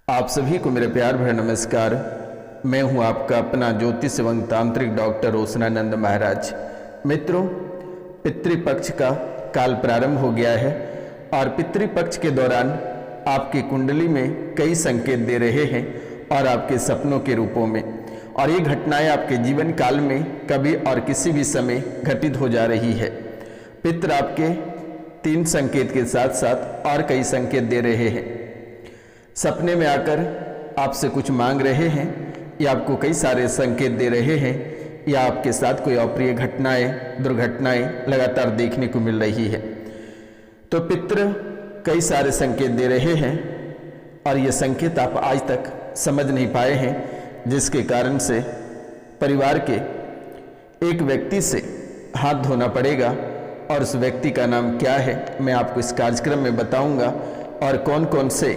आप सभी को मेरे प्यार भरा नमस्कार। मैं हूं आपका अपना ज्योतिष एवं तांत्रिक डॉक्टर रोशनानंद महाराज। मित्रों, पितृपक्ष का काल प्रारंभ हो गया है और पितृपक्ष के दौरान आपकी कुंडली में कई संकेत दे रहे हैं और आपके सपनों के रूपों में, और ये घटनाएं आपके जीवन काल में कभी और किसी भी समय घटित हो जा रही है। पितृ आपके 3 संकेत के साथ साथ और कई संकेत दे रहे हैं। सपने में आकर आपसे कुछ मांग रहे हैं या आपको कई सारे संकेत दे रहे हैं या आपके साथ कोई अप्रिय घटनाएं, दुर्घटनाएं लगातार देखने को मिल रही है। तो पितृ कई सारे संकेत दे रहे हैं और ये संकेत आप आज तक समझ नहीं पाए हैं, जिसके कारण से परिवार के एक व्यक्ति से हाथ धोना पड़ेगा। और उस व्यक्ति का नाम क्या है मैं आपको इस कार्यक्रम में बताऊंगा, और कौन कौन से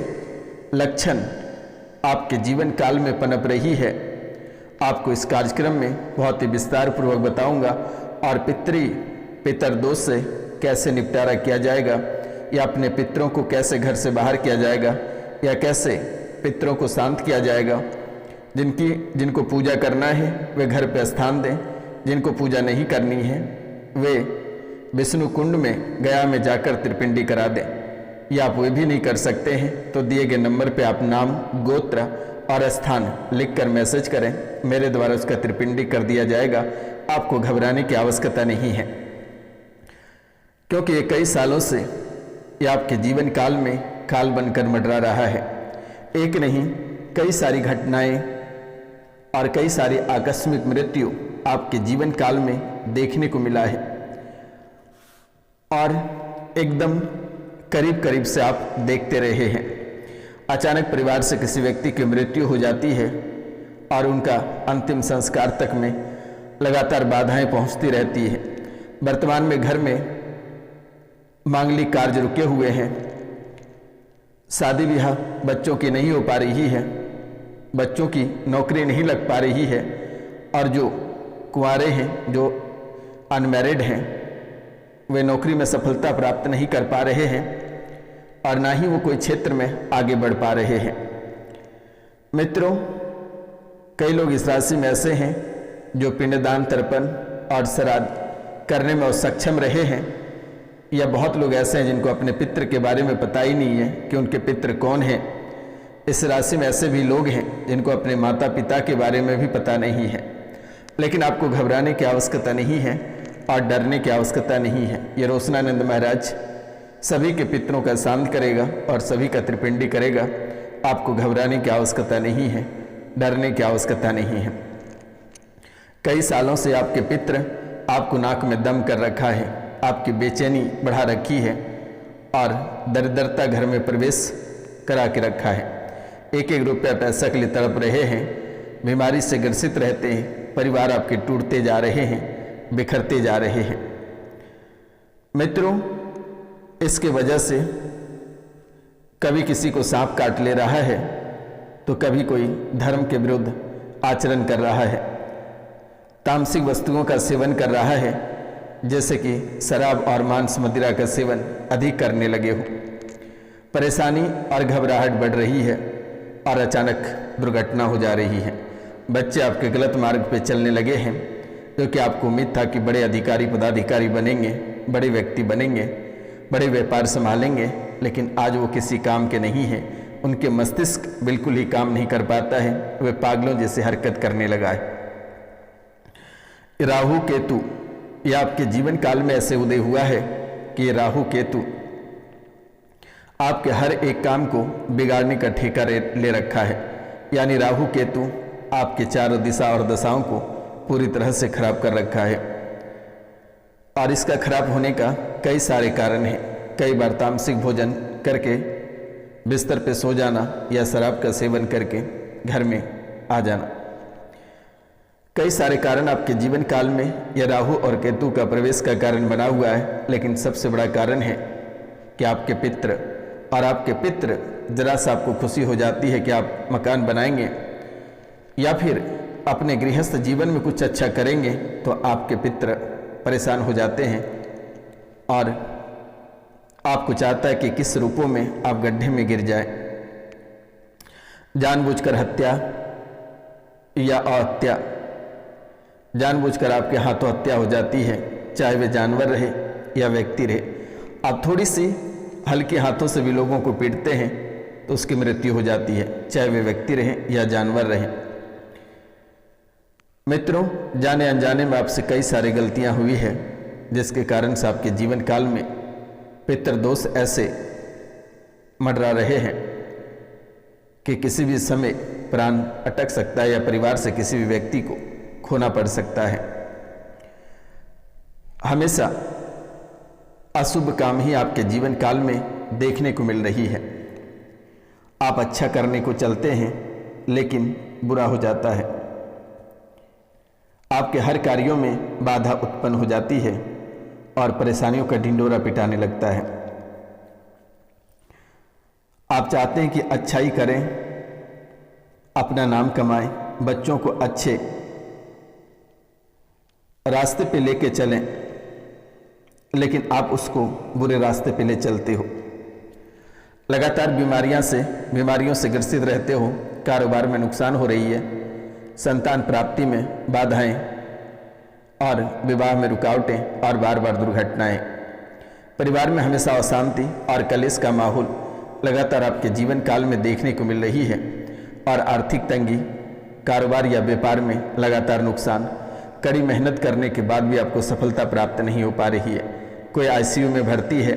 लक्षण आपके जीवन काल में पनप रही है आपको इस कार्यक्रम में बहुत ही विस्तार पूर्वक बताऊंगा। और पितर दोष से कैसे निपटारा किया जाएगा, या अपने पितरों को कैसे घर से बाहर किया जाएगा, या कैसे पितरों को शांत किया जाएगा। जिनको पूजा करना है वे घर पे स्थान दें, जिनको पूजा नहीं करनी है वे विष्णु कुंड में गया में जाकर त्रिपिंडी करा दें, या आप वे भी नहीं कर सकते हैं तो दिए गए नंबर पे आप नाम, गोत्र और स्थान लिखकर मैसेज करें। मेरे द्वारा उसका त्रिपिंडी कर दिया जाएगा। आपको घबराने की आवश्यकता नहीं है, क्योंकि ये कई सालों से ये आपके जीवन काल में काल बनकर मंडरा रहा है। एक नहीं, कई सारी घटनाएं और कई सारी आकस्मिक मृत्यु आपके जीवन काल में देखने को मिला है, और एकदम करीब करीब से आप देखते रहे हैं। अचानक परिवार से किसी व्यक्ति की मृत्यु हो जाती है और उनका अंतिम संस्कार तक में लगातार बाधाएं पहुंचती रहती है। वर्तमान में घर में मांगलिक कार्य रुके हुए हैं, शादी ब्याह बच्चों की नहीं हो पा रही है, बच्चों की नौकरी नहीं लग पा रही है, और जो कुंवारे हैं, जो अनमैरिड हैं, वे नौकरी में सफलता प्राप्त नहीं कर पा रहे हैं और ना ही वो कोई क्षेत्र में आगे बढ़ पा रहे हैं। मित्रों, कई लोग इस राशि में ऐसे हैं जो पिंडदान, तर्पण और श्राद्ध करने में असक्षम रहे हैं, या बहुत लोग ऐसे हैं जिनको अपने पितृ के बारे में पता ही नहीं है कि उनके पितृ कौन हैं। इस राशि में ऐसे भी लोग हैं जिनको अपने माता पिता के बारे में भी पता नहीं है। लेकिन आपको घबराने की आवश्यकता नहीं है और डरने की आवश्यकता नहीं है। ये रोशनानंद महाराज सभी के पितरों का शांत करेगा और सभी का त्रिपिंडी करेगा। आपको घबराने की आवश्यकता नहीं है, डरने की आवश्यकता नहीं है। कई सालों से आपके पितृ आपको नाक में दम कर रखा है, आपकी बेचैनी बढ़ा रखी है और दरिद्रता घर में प्रवेश करा के रखा है। एक एक रुपया पैसा के लिए तड़प रहे हैं, बीमारी से ग्रसित रहते हैं, परिवार आपके टूटते जा रहे हैं, बिखरते जा रहे हैं। मित्रों, इसके वजह से कभी किसी को सांप काट ले रहा है तो कभी कोई धर्म के विरुद्ध आचरण कर रहा है, तामसिक वस्तुओं का सेवन कर रहा है, जैसे कि शराब और मांस मदिरा का सेवन अधिक करने लगे हो। परेशानी और घबराहट बढ़ रही है और अचानक दुर्घटना हो जा रही है। बच्चे आपके गलत मार्ग पे चलने लगे हैं, क्योंकि आपको उम्मीद था कि बड़े अधिकारी पदाधिकारी बनेंगे, बड़े व्यक्ति बनेंगे, बड़े व्यापार संभालेंगे, लेकिन आज वो किसी काम के नहीं हैं। उनके मस्तिष्क बिल्कुल ही काम नहीं कर पाता है, वे पागलों जैसे हरकत करने लगा है। राहु केतु ये आपके जीवन काल में ऐसे उदय हुआ है कि ये राहु केतु आपके हर एक काम को बिगाड़ने का ठेका ले रखा है। यानी राहु केतु आपके चारों दिशा और दशाओं को पूरी तरह से खराब कर रखा है, और इसका खराब होने का कई सारे कारण हैं। कई बार तामसिक भोजन करके बिस्तर पे सो जाना या शराब का सेवन करके घर में आ जाना, कई सारे कारण आपके जीवन काल में यह राहु और केतु का प्रवेश का कारण बना हुआ है। लेकिन सबसे बड़ा कारण है कि आपके पितृ, और आपके पितृ जरा सा आपको खुशी हो जाती है कि आप मकान बनाएंगे या फिर अपने गृहस्थ जीवन में कुछ अच्छा करेंगे, तो आपके पितृ परेशान हो जाते हैं और आपको चाहता है कि किस रूपों में आप गड्ढे में गिर जाए। जानबूझकर हत्या या अहत्या, जानबूझकर आपके हाथों हत्या हो जाती है, चाहे वे जानवर रहे या व्यक्ति रहे। आप थोड़ी सी हल्के हाथों से भी लोगों को पीटते हैं तो उसकी मृत्यु हो जाती है, चाहे वे व्यक्ति रहे या जानवर रहे। मित्रों, जाने अनजाने में आपसे कई सारी गलतियां हुई है, जिसके कारण से आपके जीवन काल में पितृदोष ऐसे मंडरा रहे हैं कि किसी भी समय प्राण अटक सकता है या परिवार से किसी भी व्यक्ति को खोना पड़ सकता है। हमेशा अशुभ काम ही आपके जीवन काल में देखने को मिल रही है। आप अच्छा करने को चलते हैं लेकिन बुरा हो जाता है। आपके हर कार्यों में बाधा उत्पन्न हो जाती है और परेशानियों का ढिंढोरा पिटाने लगता है। आप चाहते हैं कि अच्छाई करें, अपना नाम कमाएं, बच्चों को अच्छे रास्ते पे लेके चलें, लेकिन आप उसको बुरे रास्ते पे ले चलते हो। लगातार बीमारियों से ग्रसित रहते हो, कारोबार में नुकसान हो रही है, संतान प्राप्ति में बाधाएं और विवाह में रुकावटें और बार बार दुर्घटनाएं। परिवार में हमेशा अशांति और कलेश का माहौल लगातार आपके जीवन काल में देखने को मिल रही है और आर्थिक तंगी, कारोबार या व्यापार में लगातार नुकसान, कड़ी मेहनत करने के बाद भी आपको सफलता प्राप्त नहीं हो पा रही है। कोई आईसीयू में भर्ती है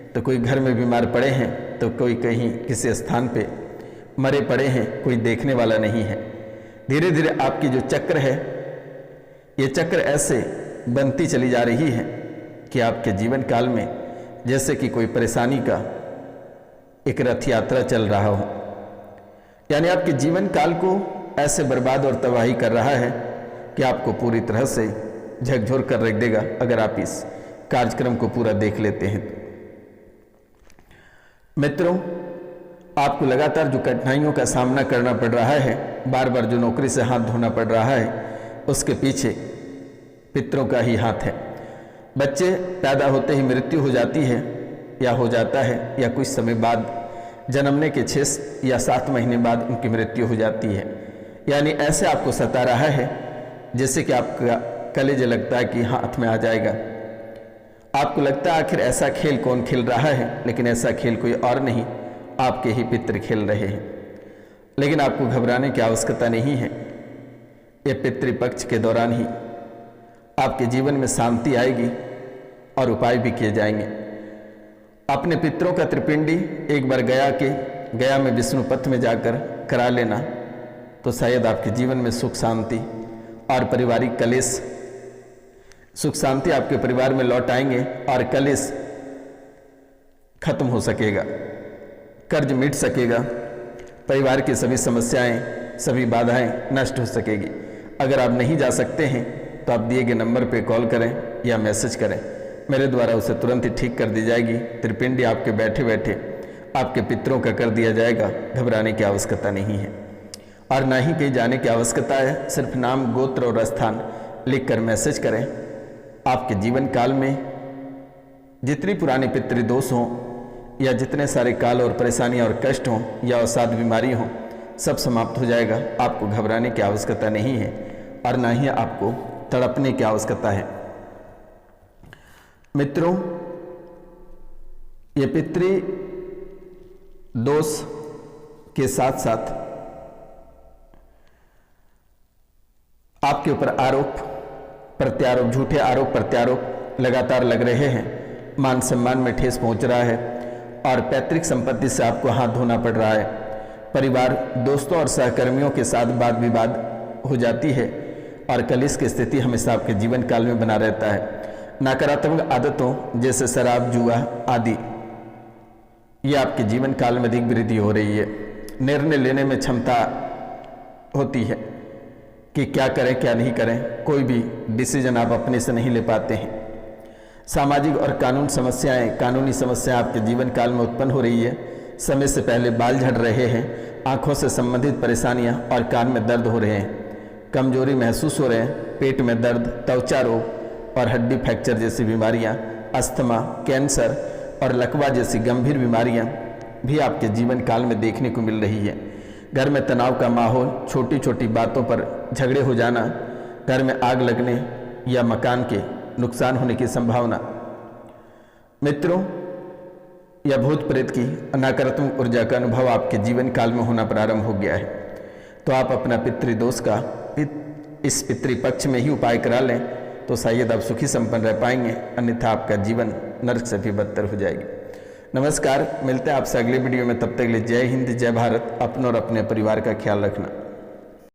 तो कोई घर में बीमार पड़े हैं तो कोई कहीं किसी स्थान पे मरे पड़े हैं, कोई देखने वाला नहीं है। धीरे धीरे आपकी जो चक्र है, ये चक्र ऐसे बनती चली जा रही है कि आपके जीवन काल में जैसे कि कोई परेशानी का एक रथ यात्रा चल रहा हो, यानी आपके जीवन काल को ऐसे बर्बाद और तबाही कर रहा है कि आपको पूरी तरह से झकझोर कर रख देगा अगर आप इस कार्यक्रम को पूरा देख लेते हैं। मित्रों, आपको लगातार जो कठिनाइयों का सामना करना पड़ रहा है, बार बार जो नौकरी से हाथ धोना पड़ रहा है, उसके पीछे पितरों का ही हाथ है। बच्चे पैदा होते ही मृत्यु हो जाती है या हो जाता है, या कुछ समय बाद जन्मने के 6 या 7 महीने बाद उनकी मृत्यु हो जाती है। यानी ऐसे आपको सता रहा है जैसे कि आपका कलेजे लगता है कि हाथ में आ जाएगा। आपको लगता है आखिर ऐसा खेल कौन खेल रहा है, लेकिन ऐसा खेल कोई और नहीं, आपके ही पितृ खेल रहे हैं। लेकिन आपको घबराने की आवश्यकता नहीं है। ये पितृपक्ष के दौरान ही आपके जीवन में शांति आएगी और उपाय भी किए जाएंगे। अपने पितरों का त्रिपिंडी एक बार गया में विष्णु पथ में जाकर करा लेना, तो शायद आपके जीवन में सुख शांति और पारिवारिक कलेश, सुख शांति आपके परिवार में लौट आएंगे और कलेश खत्म हो सकेगा, कर्ज मिट सकेगा, परिवार की सभी समस्याएं, सभी बाधाएं नष्ट हो सकेगी। अगर आप नहीं जा सकते हैं तो आप दिए गए नंबर पे कॉल करें या मैसेज करें, मेरे द्वारा उसे तुरंत ही ठीक कर दी जाएगी। त्रिपिंडी आपके बैठे बैठे आपके पितरों का कर दिया जाएगा। घबराने की आवश्यकता नहीं है और ना ही कहीं जाने की आवश्यकता है। सिर्फ नाम, गोत्र और स्थान लिखकर मैसेज करें। आपके जीवन काल में जितनी पुराने पितृदोष हों या जितने सारे काल और परेशानियां और कष्ट हों या अवसाद बीमारी हों, सब समाप्त हो जाएगा। आपको घबराने की आवश्यकता नहीं है और ना ही आपको तड़पने की आवश्यकता है। मित्रों, ये पितृ दोष के साथ साथ आपके ऊपर आरोप प्रत्यारोप, झूठे आरोप प्रत्यारोप लगातार लग रहे हैं। मान सम्मान में ठेस पहुंच रहा है और पैतृक संपत्ति से आपको हाथ धोना पड़ रहा है। परिवार, दोस्तों और सहकर्मियों के साथ वाद विवाद हो जाती है और कलेश की स्थिति हमेशा आपके जीवन काल में बना रहता है। नकारात्मक आदतों जैसे शराब, जुआ आदि, ये आपके जीवन काल में अधिक वृद्धि हो रही है। निर्णय लेने में क्षमता होती है कि क्या करें क्या नहीं करें, कोई भी डिसीजन आप अपने से नहीं ले पाते हैं। सामाजिक और कानूनी समस्याएं आपके जीवन काल में उत्पन्न हो रही है। समय से पहले बाल झड़ रहे हैं, आंखों से संबंधित परेशानियां और कान में दर्द हो रहे हैं, कमजोरी महसूस हो रहे हैं, पेट में दर्द, त्वचा रोग और हड्डी फ्रैक्चर जैसी बीमारियां, अस्थमा, कैंसर और लकवा जैसी गंभीर बीमारियां भी आपके जीवन काल में देखने को मिल रही है। घर में तनाव का माहौल, छोटी छोटी बातों पर झगड़े हो जाना, घर में आग लगने या मकान के नुकसान होने की संभावना। मित्रों, या भूत प्रेत की नकारात्मक ऊर्जा का अनुभव आपके जीवन काल में होना प्रारंभ हो गया है, तो आप अपना पितृदोष का इस पितृपक्ष में ही उपाय करा लें तो शायद आप सुखी संपन्न रह पाएंगे, अन्यथा आपका जीवन नरक से भी बदतर हो जाएगी। नमस्कार, मिलते हैं आपसे अगले वीडियो में। तब तक के लिए जय हिंद, जय भारत। अपनों और अपने परिवार का ख्याल रखना।